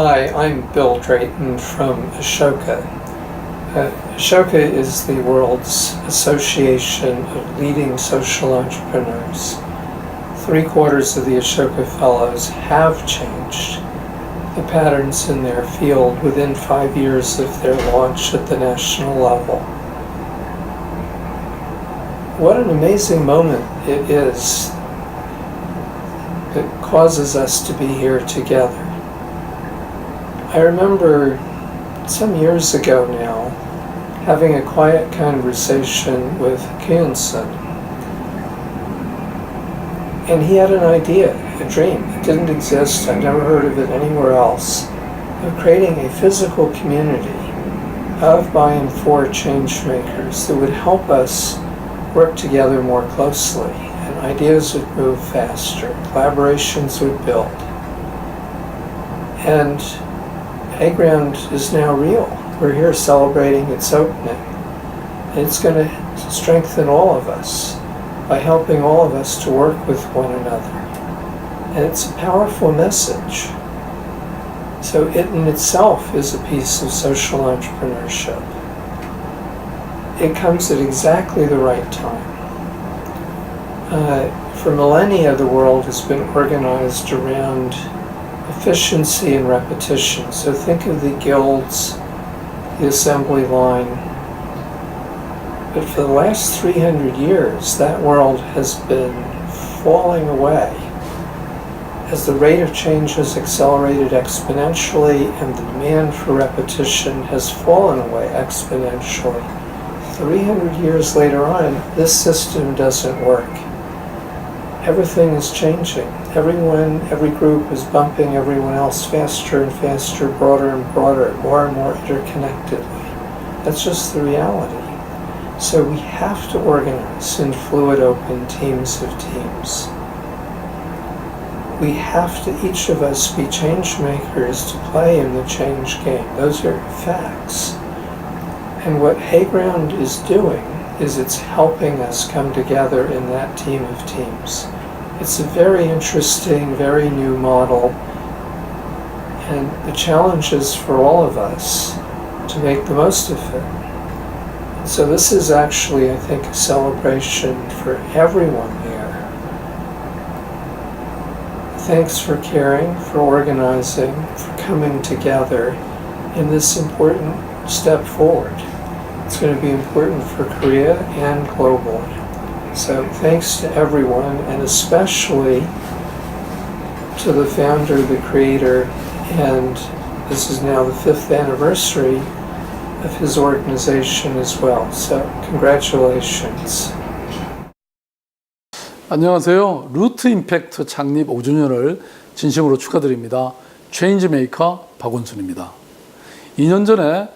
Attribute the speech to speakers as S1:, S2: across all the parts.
S1: Hi, I'm Bill Drayton from Ashoka. Ashoka is the world's association of leading social entrepreneurs. 3/4 of the Ashoka Fellows have changed the patterns in their field within 5 years of their launch at the national level. What an amazing moment it is that causes us to be here together. I remember some years ago now having a quiet conversation with Kyunson. And he had an idea, a dream. It didn't exist, I've never heard of it anywhere else, of creating a physical community of, by, and for change makers that would help us work together more closely, and ideas would move faster, collaborations would build. And Hayground is now real. We're here celebrating its opening. And it's going to strengthen all of us by helping all of us to work with one another. And it's a powerful message. So it in itself is a piece of social entrepreneurship. It comes at exactly the right time. For millennia, the world has been organized around efficiency and repetition. So think of the guilds, the assembly line. But for the last 300 years, that world has been falling away as the rate of change has accelerated exponentially and the demand for repetition has fallen away exponentially. 300 years later on, this system doesn't work. Everything is changing. Everyone, every group is bumping everyone else faster and faster, broader and broader, more and more interconnectedly. That's just the reality. So we have to organize in fluid, open teams of teams. We have to, each of us, be change makers to play in the change game. Those are facts. And what Hayground is doing is it's helping us come together in that team of teams. It's a very interesting, very new model, and the challenge is for all of us to make the most of it. So this is actually, I think, a celebration for everyone here. Thanks for caring, for organizing, for coming together in this important step forward. It's going to be important for Korea and globally. So thanks to everyone, and especially to the founder, the creator, and this is now the 5th anniversary of his organization as well. So congratulations.
S2: 안녕하세요. 루트 임팩트 창립 5주년을 진심으로 축하드립니다. 체인지메이커 박원순입니다. 2년 전에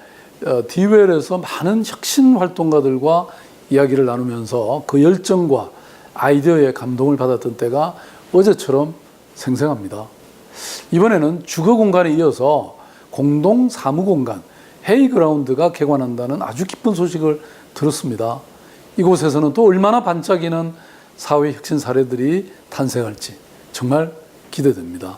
S2: 디웰에서 많은 혁신 활동가들과 이야기를 나누면서 그 열정과 아이디어에 감동을 받았던 때가 어제처럼 생생합니다. 이번에는 주거 공간에 이어서 공동 사무 공간 헤이그라운드가 개관한다는 아주 기쁜 소식을 들었습니다. 이곳에서는 또 얼마나 반짝이는 사회 혁신 사례들이 탄생할지 정말 기대됩니다.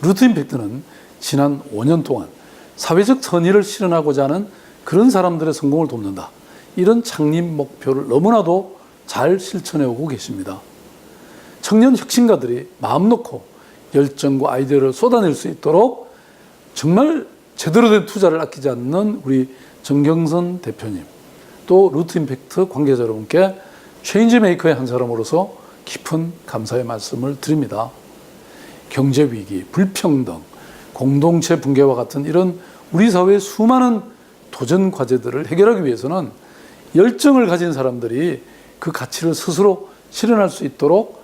S2: 루트 임팩트는 지난 5년 동안 사회적 선의를 실현하고자 하는 그런 사람들의 성공을 돕는다. 이런 창립 목표를 너무나도 잘 실천해 오고 계십니다. 청년 혁신가들이 마음 놓고 열정과 아이디어를 쏟아낼 수 있도록 정말 제대로 된 투자를 아끼지 않는 우리 정경선 대표님, 또 루트 임팩트 관계자 여러분께 체인지 메이커의 한 사람으로서 깊은 감사의 말씀을 드립니다. 경제 위기, 불평등, 공동체 붕괴와 같은 이런 우리 사회의 수많은 도전 과제들을 해결하기 위해서는 열정을 가진 사람들이 그 가치를 스스로 실현할 수 있도록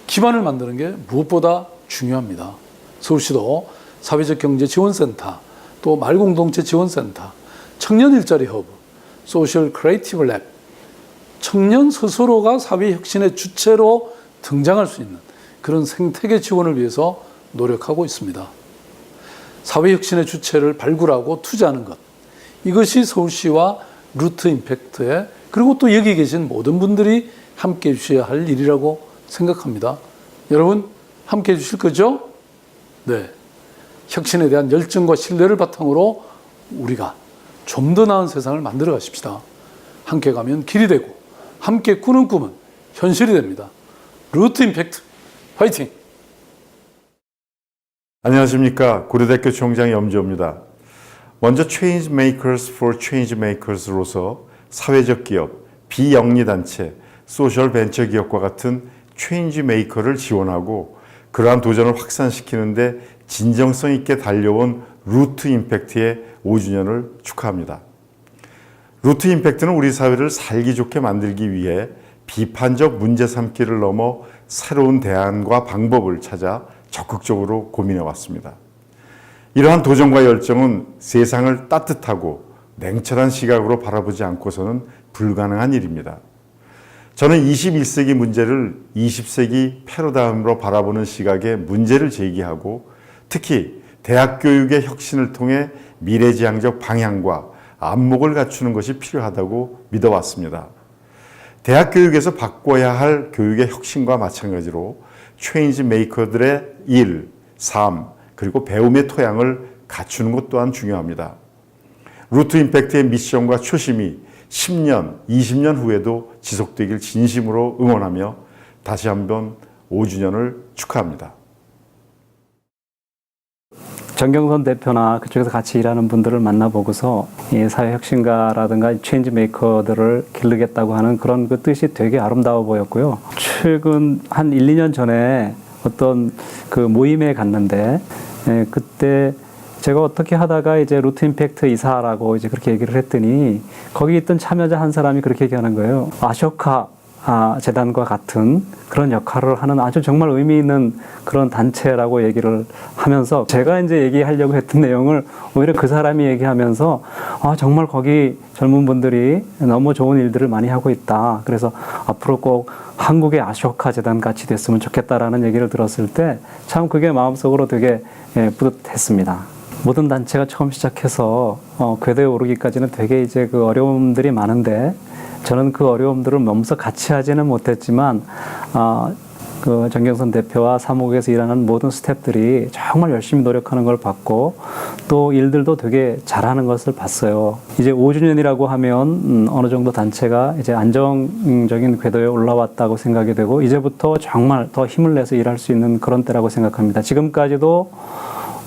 S2: 기반을 만드는 게 무엇보다 중요합니다. 서울시도 사회적 경제 지원센터, 또 말공동체 지원센터, 청년 일자리 허브, 소셜 크리에이티브 랩, 청년 스스로가 사회 혁신의 주체로 등장할 수 있는 그런 생태계 지원을 위해서 노력하고 있습니다. 사회 혁신의 주체를 발굴하고 투자하는 것, 이것이 서울시와 루트 임팩트에, 그리고 또 여기 계신 모든 분들이 함께 해주셔야 할 일이라고 생각합니다. 여러분 함께 해주실 거죠? 네. 혁신에 대한 열정과 신뢰를 바탕으로 우리가 좀 더 나은 세상을 만들어 가십시다. 함께 가면 길이 되고 함께 꾸는 꿈은 현실이 됩니다. 루트 임팩트 화이팅!
S3: 안녕하십니까. 고려대학교 총장 염지호입니다. 먼저 Change Makers for Change Makers로서 사회적 기업, 비영리단체, 소셜 벤처 기업과 같은 체인지 메이커를 지원하고 그러한 도전을 확산시키는 데 진정성 있게 달려온 루트 임팩트의 5주년을 축하합니다. 루트 임팩트는 우리 사회를 살기 좋게 만들기 위해 비판적 문제 삼기를 넘어 새로운 대안과 방법을 찾아 적극적으로 고민해 왔습니다. 이러한 도전과 열정은 세상을 따뜻하고 냉철한 시각으로 바라보지 않고서는 불가능한 일입니다. 저는 21세기 문제를 20세기 패러다임으로 바라보는 시각에 문제를 제기하고 특히 대학 교육의 혁신을 통해 미래지향적 방향과 안목을 갖추는 것이 필요하다고 믿어왔습니다. 대학 교육에서 바꿔야 할 교육의 혁신과 마찬가지로 체인지 메이커들의 일, 삶, 그리고 배움의 토양을 갖추는 것 또한 중요합니다. 루트 임팩트의 미션과 초심이 10년, 20년 후에도 지속되길 진심으로 응원하며 다시 한번 5주년을 축하합니다.
S4: 정경선 대표나 그쪽에서 같이 일하는 분들을 만나보고서 이 사회혁신가라든가 체인지 메이커들을 기르겠다고 하는 그런 그 뜻이 되게 아름다워 보였고요. 최근 한 1, 2년 전에 어떤 그 모임에 갔는데 그때 제가 어떻게 하다가 이제 루트 임팩트 이사라고 이제 그렇게 얘기를 했더니 거기 있던 참여자 한 사람이 그렇게 얘기하는 거예요. 아쇼카 재단과 같은 그런 역할을 하는 아주 정말 의미 있는 그런 단체라고 얘기를 하면서 제가 이제 얘기하려고 했던 내용을 오히려 그 사람이 얘기하면서 정말 거기 젊은 분들이 너무 좋은 일들을 많이 하고 있다. 그래서 앞으로 꼭 한국의 아쇼카 재단 같이 됐으면 좋겠다라는 얘기를 들었을 때 참 그게 마음속으로 되게 뿌듯했습니다. 모든 단체가 처음 시작해서 궤도에 오르기까지는 되게 이제 그 어려움들이 많은데 저는 그 어려움들을 몸소 같이 하지는 못했지만 그 정경선 대표와 사무국에서 일하는 모든 스태프들이 정말 열심히 노력하는 걸 봤고 또 일들도 되게 잘하는 것을 봤어요. 이제 5주년이라고 하면 어느 정도 단체가 이제 안정적인 궤도에 올라왔다고 생각이 되고 이제부터 정말 더 힘을 내서 일할 수 있는 그런 때라고 생각합니다. 지금까지도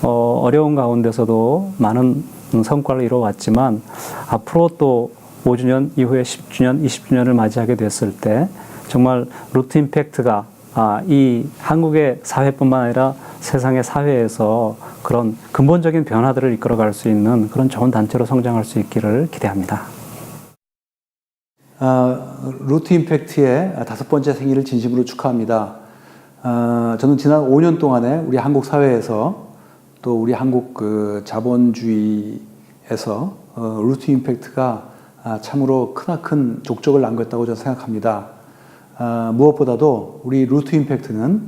S4: 어려운 가운데서도 많은 성과를 이뤄왔지만 앞으로 또 5주년 이후에 10주년, 20주년을 맞이하게 됐을 때 정말 루트 임팩트가 이 한국의 사회뿐만 아니라 세상의 사회에서 그런 근본적인 변화들을 이끌어갈 수 있는 그런 좋은 단체로 성장할 수 있기를 기대합니다.
S5: 루트 임팩트의 5번째 생일을 진심으로 축하합니다. 저는 지난 5년 동안에 우리 한국 사회에서 또 우리 한국 그 자본주의에서 루트 임팩트가 참으로 크나큰 족적을 남겼다고 저는 생각합니다. 무엇보다도 우리 루트 임팩트는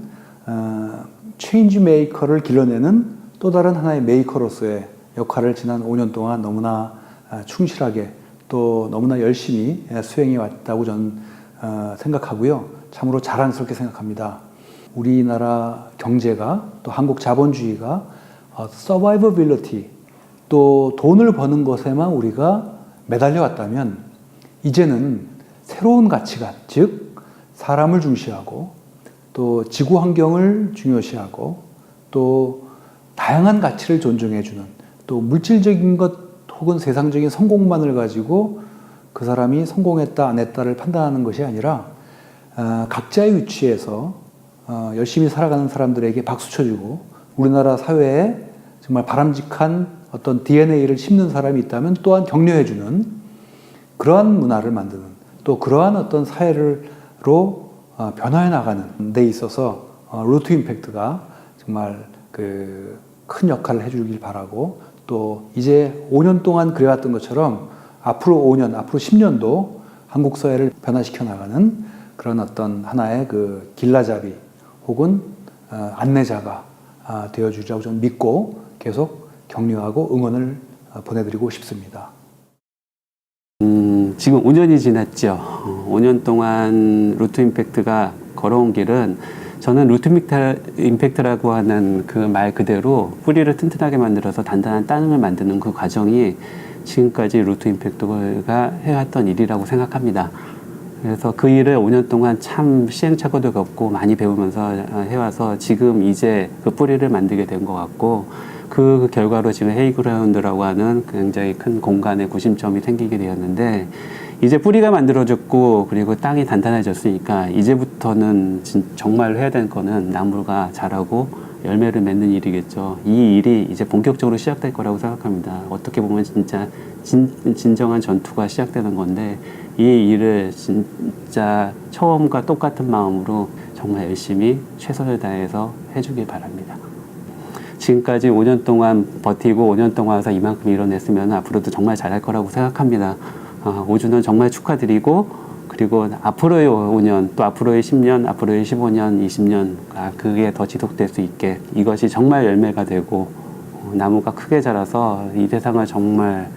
S5: 체인지 메이커를 길러내는 또 다른 하나의 메이커로서의 역할을 지난 5년 동안 너무나 충실하게 또 너무나 열심히 수행해 왔다고 저는 생각하고요. 참으로 자랑스럽게 생각합니다. 우리나라 경제가 또 한국 자본주의가 서바이버빌리티 또 돈을 버는 것에만 우리가 매달려 왔다면 이제는 새로운 가치관, 즉 사람을 중시하고 또 지구 환경을 중요시하고 또 다양한 가치를 존중해주는 또 물질적인 것 혹은 세상적인 성공만을 가지고 그 사람이 성공했다 안 했다를 판단하는 것이 아니라 각자의 위치에서 열심히 살아가는 사람들에게 박수 쳐주고 우리나라 사회에 정말 바람직한 어떤 DNA를 심는 사람이 있다면 또한 격려해주는 그러한 문화를 만드는 또 그러한 어떤 사회로 변화해 나가는 데 있어서 루트 임팩트가 정말 그 큰 역할을 해주길 바라고 또 이제 5년 동안 그래왔던 것처럼 앞으로 5년, 앞으로 10년도 한국 사회를 변화시켜 나가는 그런 어떤 하나의 그 길라잡이 혹은 안내자가 되어주리라고 저는 믿고 계속 격려하고 응원을 보내드리고 싶습니다.
S6: 지금 5년이 지났죠. 5년 동안 루트 임팩트가 걸어온 길은
S4: 저는 루트 임팩트라고 하는 그 말 그대로 뿌리를 튼튼하게 만들어서 단단한 땅을 만드는 그 과정이 지금까지 루트 임팩트가 해왔던 일이라고 생각합니다. 그래서 그 일을 5년 동안 참 시행착오도 겪고 많이 배우면서 해와서 지금 이제 그 뿌리를 만들게 된 것 같고, 그 결과로 지금 헤이그라운드라고 하는 굉장히 큰 공간의 구심점이 생기게 되었는데, 이제 뿌리가 만들어졌고 그리고 땅이 단단해졌으니까 이제부터는 정말 해야 되는 거는 나무가 자라고 열매를 맺는 일이겠죠. 이 일이 이제 본격적으로 시작될 거라고 생각합니다. 어떻게 보면 진짜 진정한 전투가 시작되는 건데, 이 일을 진짜 처음과 똑같은 마음으로 정말 열심히 최선을 다해서 해주길 바랍니다. 지금까지 5년 동안 버티고 5년 동안 와서 이만큼 이뤄냈으면 앞으로도 정말 잘할 거라고 생각합니다. 5주년 정말 축하드리고, 그리고 앞으로의 5년, 또 앞으로의 10년, 앞으로의 15년, 20년, 그게 더 지속될 수 있게 이것이 정말 열매가 되고 나무가 크게 자라서 이 세상을 정말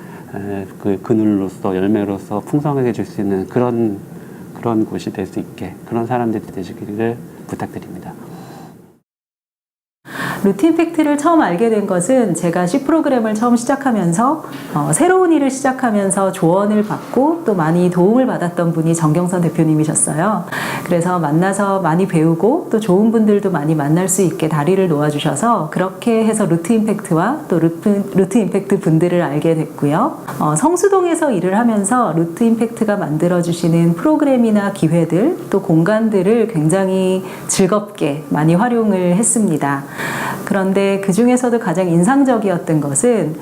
S4: 그 그늘로서 열매로서 풍성하게 줄 수 있는 그런 곳이 될 수 있게, 그런 사람들이 되시기를 부탁드립니다.
S6: 루트 임팩트를 처음 알게 된 것은 제가 C 프로그램을 처음 시작하면서 새로운 일을 시작하면서 조언을 받고 또 많이 도움을 받았던 분이 정경선 대표님이셨어요. 그래서 만나서 많이 배우고 또 좋은 분들도 많이 만날 수 있게 다리를 놓아주셔서 그렇게 해서 루트 임팩트와 또 루트 임팩트 분들을 알게 됐고요. 성수동에서 일을 하면서 루트 임팩트가 만들어주시는 프로그램이나 기회들 또 공간들을 굉장히 즐겁게 많이 활용을 했습니다. 그런데 그 중에서도 가장 인상적이었던 것은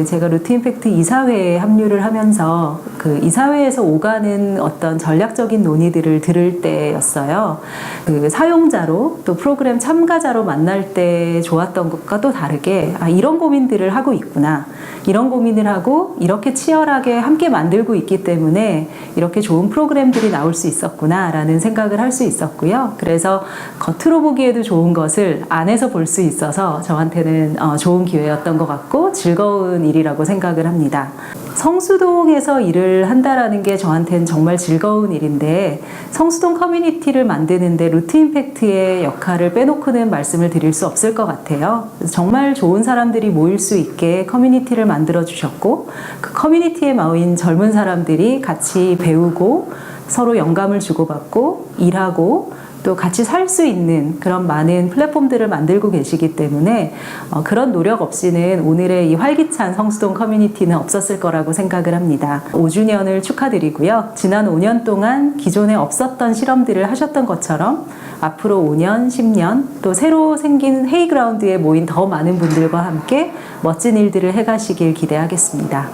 S6: 제가 루트 임팩트 이사회에 합류를 하면서 그 이사회에서 오가는 어떤 전략적인 논의들을 들을 때였어요. 그 사용자로 또 프로그램 참가자로 만날 때 좋았던 것과 또 다르게 이런 고민들을 하고 있구나. 이런 고민을 하고 이렇게 치열하게 함께 만들고 있기 때문에 이렇게 좋은 프로그램들이 나올 수 있었구나 라는 생각을 할 수 있었고요. 그래서 겉으로 보기에도 좋은 것을 안에서 볼 수 있어서 저한테는 좋은 기회였던 것 같고 즐거운 일이라고 생각을 합니다. 성수동에서 일을 한다라는 게 저한테는 정말 즐거운 일인데, 성수동 커뮤니티를 만드는데 루트 임팩트의 역할을 빼놓고는 말씀을 드릴 수 없을 것 같아요. 정말 좋은 사람들이 모일 수 있게 커뮤니티를 만들어 주셨고, 그 커뮤니티에 모인 젊은 사람들이 같이 배우고 서로 영감을 주고받고 일하고 또 같이 살 수 있는 그런 많은 플랫폼들을 만들고 계시기 때문에 그런 노력 없이는 오늘의 이 활기찬 성수동 커뮤니티는 없었을 거라고 생각을 합니다. 5주년을 축하드리고요. 지난 5년 동안 기존에 없었던 실험들을 하셨던 것처럼 앞으로 5년, 10년 또 새로 생긴 헤이그라운드에 모인 더 많은 분들과 함께 멋진 일들을 해가시길 기대하겠습니다.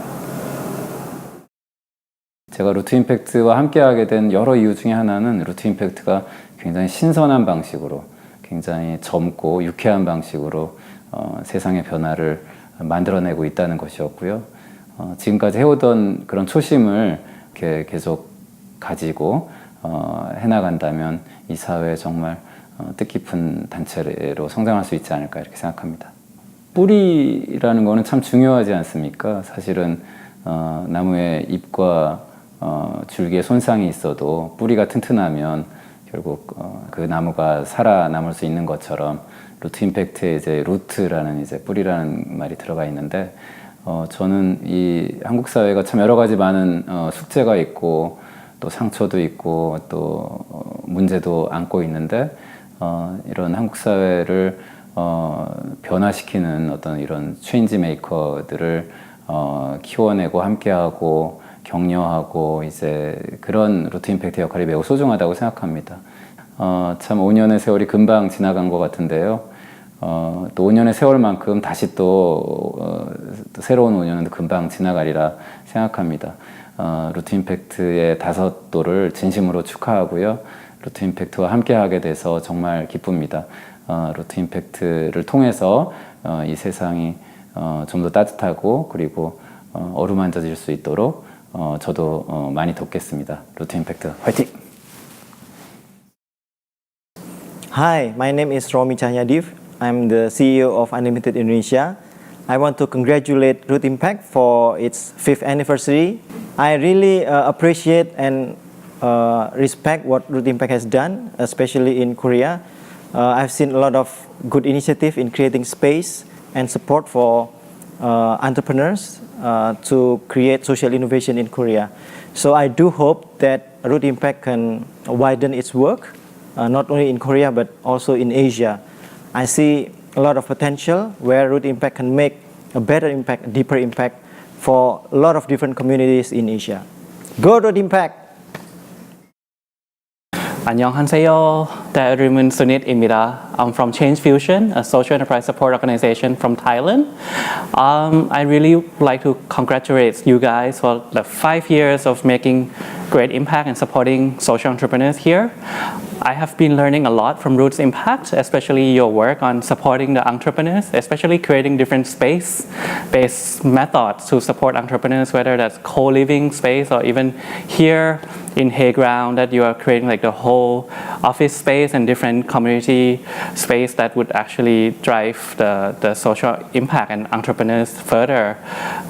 S7: 제가 루트 임팩트와 함께하게 된 여러 이유 중에 하나는 루트 임팩트가 굉장히 신선한 방식으로, 굉장히 젊고 유쾌한 방식으로 세상의 변화를 만들어내고 있다는 것이었고요. 지금까지 해오던 그런 초심을 이렇게 계속 가지고 해나간다면 이 사회에 정말 뜻깊은 단체로 성장할 수 있지 않을까 이렇게 생각합니다. 뿌리라는 거는 참 중요하지 않습니까? 사실은 나무의 잎과 줄기에 손상이 있어도 뿌리가 튼튼하면 결국 그 나무가 살아남을 수 있는 것처럼 루트 임팩트에 이제 루트라는 이제 뿌리라는 말이 들어가 있는데, 저는 이 한국 사회가 참 여러 가지 많은 숙제가 있고 또 상처도 있고 또 문제도 안고 있는데, 이런 한국 사회를 변화시키는 어떤 이런 체인지 메이커들을 키워내고 함께하고 격려하고 이제 그런 루트 임팩트 역할이 매우 소중하다고 생각합니다. 참 5년의 세월이 금방 지나간 것 같은데요. 또 5년의 세월만큼 다시 또 새로운 5년은 금방 지나가리라 생각합니다. 루트 임팩트의 5도를 진심으로 축하하고요. 루트 임팩트와 함께하게 돼서 정말 기쁩니다. 루트 임팩트를 통해서 이 세상이 좀 더 따뜻하고 그리고 어루만져질 수 있도록 저도 많이 돕겠습니다. 루트 임팩트 화이팅!
S8: Hi, my name is Romy Cahyadiv. I'm the CEO of Unlimited Indonesia. I want to congratulate Root Impact for its 5th anniversary. I really appreciate and respect what Root Impact has done, especially in Korea. I've seen a lot of good initiative in creating space and support for entrepreneurs to create social innovation in Korea. So I do hope that Root Impact can widen its work, not only in Korea but also in Asia. I see a lot of potential where Root Impact can make a better impact, a deeper impact for a lot of different communities in Asia. Go Root Impact!
S9: 안녕하세요. Darrymun Sunit입니다. I'm from Change Fusion, a social enterprise support organization from Thailand. I really like to congratulate you guys for the 5 years of making great impact and supporting social entrepreneurs here. I have been learning a lot from Roots Impact, especially your work on supporting the entrepreneurs, especially creating different space-based methods to support entrepreneurs, whether that's co-living space or even here in Hayground that you are creating like the whole office space and different community space that would actually drive the social impact and entrepreneurs further.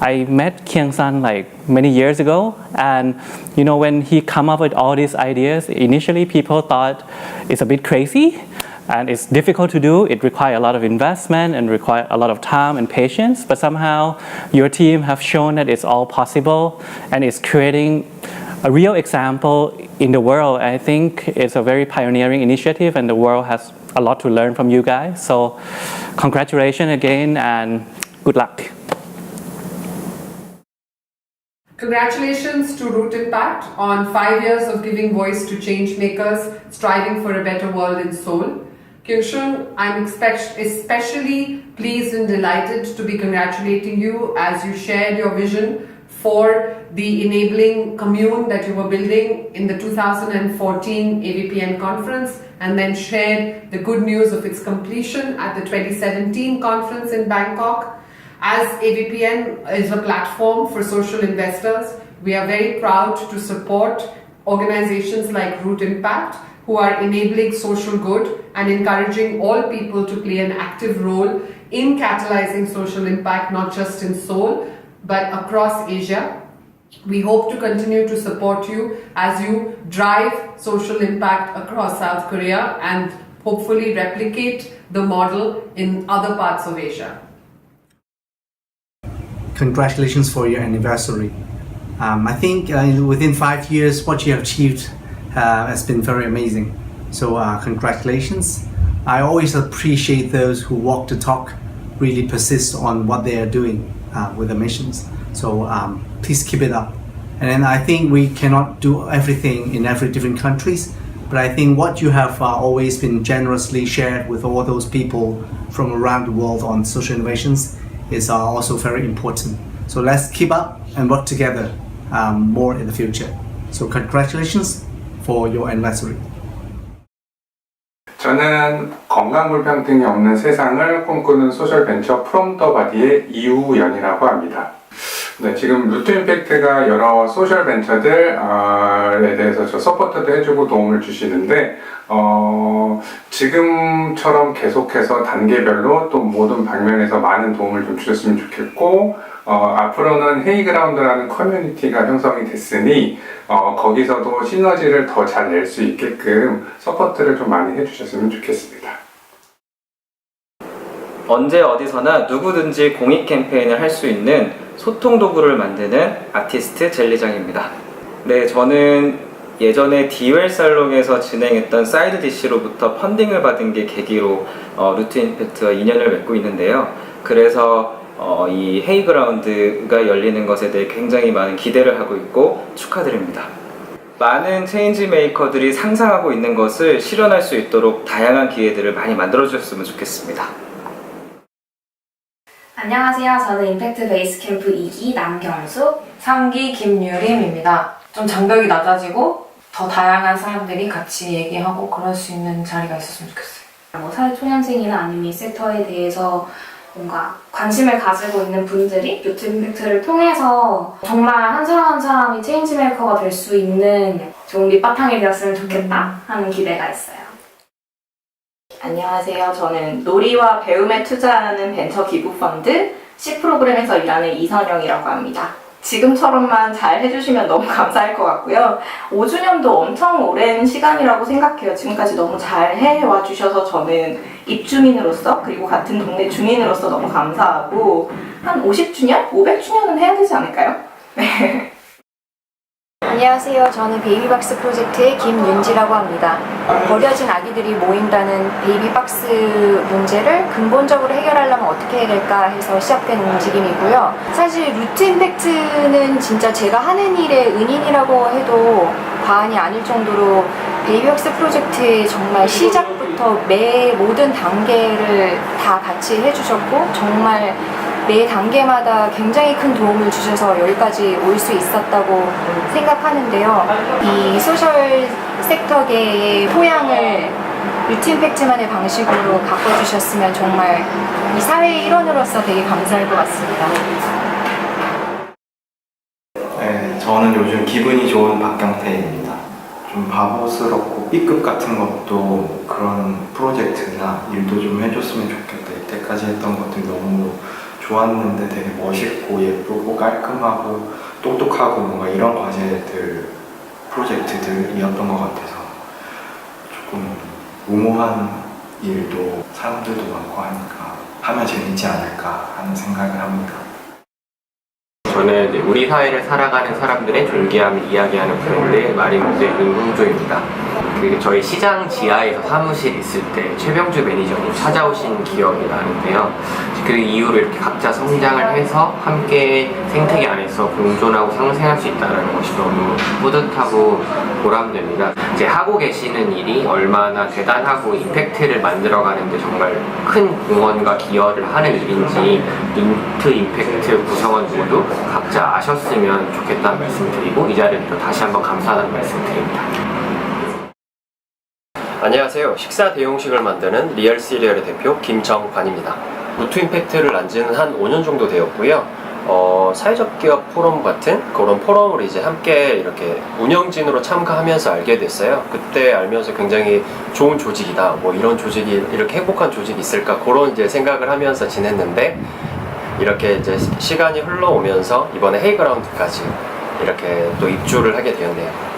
S9: I met Kiang San like many years ago, and you know, when he come up with all these ideas, initially people thought it's a bit crazy and it's difficult to do. It requires a lot of investment and require a lot of time and patience, but somehow your team have shown that it's all possible and it's creating a real example in the world. I think it's a very pioneering initiative and the world has a lot to learn from you guys. So congratulations again and good luck.
S10: Congratulations to Root Impact on 5 years of giving voice to change makers striving for a better world in Seoul. Kyung-shun, I'm especially pleased and delighted to be congratulating you as you shared your vision for the enabling commune that you were building in the 2014 AVPN conference and then shared the good news of its completion at the 2017 conference in Bangkok. As AVPN is a platform for social investors, we are very proud to support organizations like Root Impact who are enabling social good and encouraging all people to play an active role in catalyzing social impact, not just in Seoul, but across Asia. We hope to continue to support you as you drive social impact across South Korea and hopefully replicate the model in other parts of Asia.
S11: Congratulations for your anniversary. I think within 5 years what you have achieved has been very amazing. So congratulations. I always appreciate those who walk the talk, really persist on what they are doing with the missions. So please keep it up. And then I think we cannot do everything in every different countries, but I think what you have always been generously shared with all those people from around the world on social innovations is also very important. So let's keep up and work together more in the future. So congratulations for your anniversary.
S12: 저는 건강 불평등이 없는 세상을 꿈꾸는 소셜 벤처 프롬 더 바디의 이우연이라고 합니다. 네, 지금 루트 임팩트가 여러 소셜 벤처들에 대해서 저 서포트도 해주고 도움을 주시는데 지금처럼 계속해서 단계별로 또 모든 방면에서 많은 도움을 좀 주셨으면 좋겠고 앞으로는 헤이그라운드라는 커뮤니티가 형성이 됐으니 거기서도 시너지를 더 잘 낼 수 있게끔 서포트를 좀 많이 해주셨으면 좋겠습니다.
S13: 언제 어디서나 누구든지 공익 캠페인을 할 수 있는 소통 도구를 만드는 아티스트 젤리장입니다. 네, 저는 예전에 디웰살롱에서 진행했던 사이드 DC로부터 펀딩을 받은 게 계기로 루트 임팩트와 인연을 맺고 있는데요. 그래서 이 헤이그라운드가 열리는 것에 대해 굉장히 많은 기대를 하고 있고 축하드립니다. 많은 체인지 메이커들이 상상하고 있는 것을 실현할 수 있도록 다양한 기회들을 많이 만들어 주셨으면 좋겠습니다.
S14: 안녕하세요. 저는 임팩트 베이스 캠프 2기 남경수, 3기 김유림입니다. 좀 장벽이 낮아지고 더 다양한 사람들이 같이 얘기하고 그럴 수 있는 자리가 있었으면 좋겠어요.
S15: 뭐 사회초년생이나 아니면 이 섹터에 대해서 뭔가 관심을 가지고 있는 분들이 루트 임팩트를 통해서 정말 한 사람 한 사람이 체인지 메이커가 될 수 있는 좋은 밑바탕이 되었으면 좋겠다 하는 기대가 있어요.
S16: 안녕하세요. 저는 놀이와 배움에 투자하는 벤처 기부 펀드 C 프로그램에서 일하는 이선영이라고 합니다. 지금처럼만 잘 해주시면 너무 감사할 것 같고요. 5주년도 엄청 오랜 시간이라고 생각해요. 지금까지 너무 잘 해와 주셔서 저는 입주민으로서 그리고 같은 동네 주민으로서 너무 감사하고 한 50주년? 500주년은 해야 되지 않을까요? 네.
S17: 안녕하세요. 저는 베이비박스 프로젝트의 김윤지라고 합니다. 버려진 아기들이 모인다는 베이비박스 문제를 근본적으로 해결하려면 어떻게 해야 될까 해서 시작된 움직임이고요. 사실 루트 임팩트는 진짜 제가 하는 일의 은인이라고 해도 과언이 아닐 정도로 베이비박스 프로젝트의 정말 시작부터 매 모든 단계를 다 같이 해주셨고 정말 매 단계마다 굉장히 큰 도움을 주셔서 여기까지 올 수 있었다고 생각하는데요. 이 소셜 섹터계의 토양을 루트 임팩트만의 방식으로 바꿔주셨으면 정말 이 사회의 일원으로서 되게 감사할 것 같습니다.
S18: 네, 저는 요즘 기분이 좋은 박경태입니다. 좀 바보스럽고 B급 같은 것도 그런 프로젝트나 일도 좀 해줬으면 좋겠다. 이때까지 했던 것들이 너무 좋았는데 되게 멋있고 예쁘고 깔끔하고 똑똑하고 뭔가 이런 과제들, 프로젝트들이었던 것 같아서 조금 무모한 일도 사람들도 많고 하니까 하면 재밌지 않을까 하는 생각을 합니다.
S19: 저는 우리 사회를 살아가는 사람들의 존귀함을 이야기하는 브랜드 마리모드의 윤궁조입니다. 저희 시장 지하에서 사무실 있을 때 최병주 매니저님 찾아오신 기억이 나는데요. 그 이후로 이렇게 각자 성장을 해서 함께 생태계 안에서 공존하고 상생할 수 있다는 것이 너무 뿌듯하고 보람됩니다. 이제 하고 계시는 일이 얼마나 대단하고 임팩트를 만들어가는데 정말 큰 공헌과 기여를 하는 일인지 루트 임팩트 구성원 모두 각자 아셨으면 좋겠다는 말씀 드리고 이 자리를 또 다시 한번 감사하다는 말씀 드립니다.
S20: 안녕하세요. 식사 대용식을 만드는 리얼 시리얼의 대표 김정관입니다. 루트 임팩트를 안 지는 한 5년 정도 되었고요. 사회적 기업 포럼 같은 그런 포럼을 이제 함께 이렇게 운영진으로 참가하면서 알게 됐어요. 그때 알면서 굉장히 좋은 조직이다. 뭐 이런 조직이 이렇게 행복한 조직이 있을까 그런 이제 생각을 하면서 지냈는데 이렇게 이제 시간이 흘러오면서 이번에 헤이그라운드까지 이렇게 또 입주를 하게 되었네요.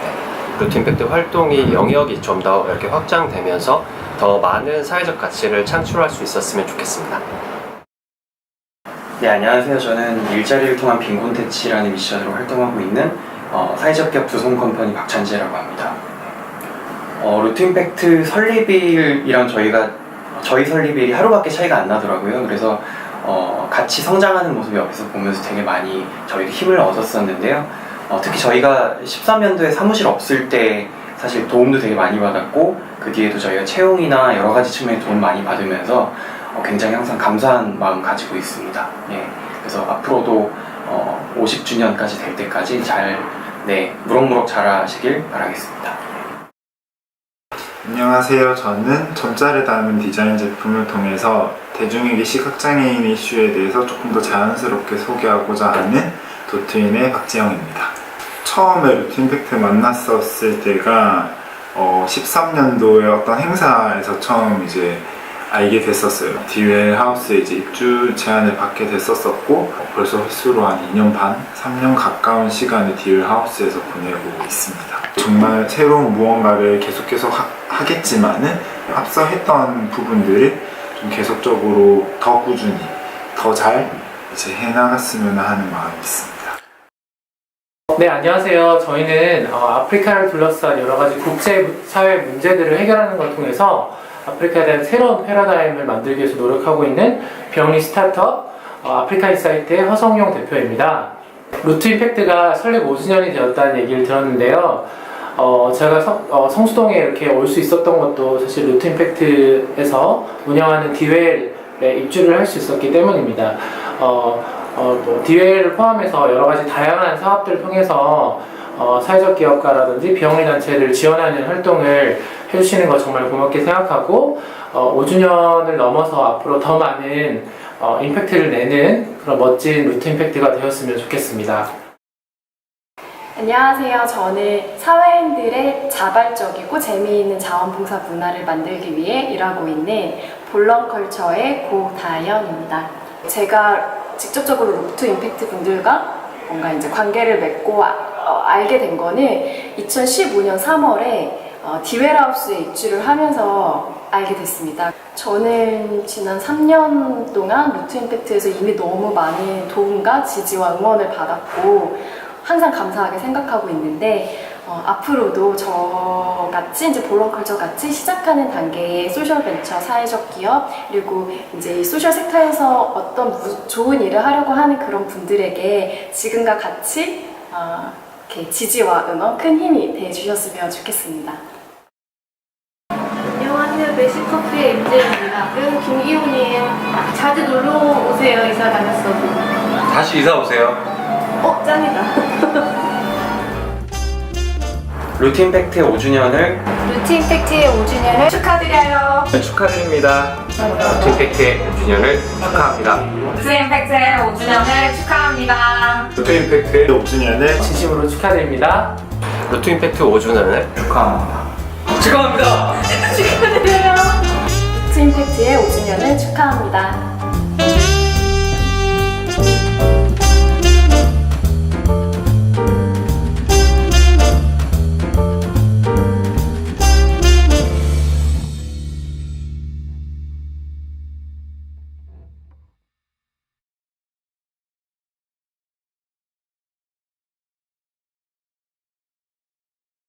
S20: 루트 임팩트 활동이 영역이 좀 더 이렇게 확장되면서 더 많은 사회적 가치를 창출할 수 있었으면 좋겠습니다.
S21: 네, 안녕하세요. 저는 일자리를 통한 빈곤 퇴치라는 미션으로 활동하고 있는 사회적 기업 두손 컴퍼니 박찬재라고 합니다. 루트 임팩트 설립일이랑 저희 설립일이 하루밖에 차이가 안 나더라고요. 그래서 같이 성장하는 모습 옆에서 보면서 되게 많이 저희도 힘을 얻었었는데요. 특히 저희가 13년도에 사무실 없을 때 사실 도움도 되게 많이 받았고 그 뒤에도 저희가 채용이나 여러 가지 측면에 도움 많이 받으면서 굉장히 항상 감사한 마음 가지고 있습니다. 예, 그래서 앞으로도 50주년까지 될 때까지 잘 무럭무럭 자라시길 바라겠습니다.
S22: 안녕하세요. 저는 점자를 담은 디자인 제품을 통해서 대중에게 시각장애인 이슈에 대해서 조금 더 자연스럽게 소개하고자 하는 도트인의 박지영입니다. 처음에 루트 임팩트 만났었을 때가 13년도에 어떤 행사에서 처음 이제 알게 됐었어요. 디웰 하우스에 이제 입주 제안을 받게 됐었고 벌써 횟수로 한 2년 반, 3년 가까운 시간을 디웰 하우스에서 보내고 있습니다. 정말 새로운 무언가를 계속 하겠지만은 앞서 했던 부분들을 좀 계속적으로 더 꾸준히 더 잘 이제 해나갔으면 하는 마음이 있습니다.
S23: 네, 안녕하세요. 저희는 아프리카를 둘러싼 여러 가지 국제사회 문제들을 해결하는 걸 통해서 아프리카에 대한 새로운 패러다임을 만들기 위해서 노력하고 있는 병리 스타트업 아프리카 인사이트의 허성용 대표입니다. 루트 임팩트가 설립 5주년이 되었다는 얘기를 들었는데요. 제가 성수동에 이렇게 올 수 있었던 것도 사실 루트 임팩트에서 운영하는 디웰에 입주를 할 수 있었기 때문입니다. 디웰을 포함해서 여러 가지 다양한 사업들을 통해서 사회적 기업가라든지 비영리 단체를 지원하는 활동을 해주시는 거 정말 고맙게 생각하고 5주년을 넘어서 앞으로 더 많은 임팩트를 내는 그런 멋진 루트 임팩트가 되었으면 좋겠습니다.
S24: 안녕하세요. 저는 사회인들의 자발적이고 재미있는 자원봉사 문화를 만들기 위해 일하고 있는 볼런컬처의 고다연입니다. 제가 직접적으로 루트 임팩트 분들과 뭔가 이제 관계를 맺고 알게 된 거는 2015년 3월에 디웰하우스에 입주를 하면서 알게 됐습니다. 저는 지난 3년 동안 루트 임팩트에서 이미 너무 많은 도움과 지지와 응원을 받았고 항상 감사하게 생각하고 있는데 앞으로도 저같이 이제 볼런컬처 같이 시작하는 단계의 소셜 벤처, 사회적 기업 그리고 이제 이 소셜 섹터에서 어떤 좋은 일을 하려고 하는 그런 분들에게 지금과 같이 이렇게 지지와 응원, 큰 힘이 돼주셨으면 좋겠습니다.
S1: 안녕하세요. 메시커피의 MJ입니다. 그래서 김기훈이에요. 자주 놀러 오세요. 이사 다녔어도.
S2: 다시 이사 오세요.
S1: 짱이다.
S21: 루트 임팩트의 5주년을
S17: 루트 임팩트의 5주년을 축하드려요.
S19: 축하드립니다. 루트 임팩트의 5주년을 축하합니다.
S14: 루트 임팩트의 5주년을 축하합니다.
S22: 루트 임팩트의 5주년을
S23: 진심으로 축하드립니다.
S19: 루트 임팩트 5주년을
S21: 축하합니다.
S19: 축하합니다.
S24: 루트 임팩트의 5주년을 축하합니다.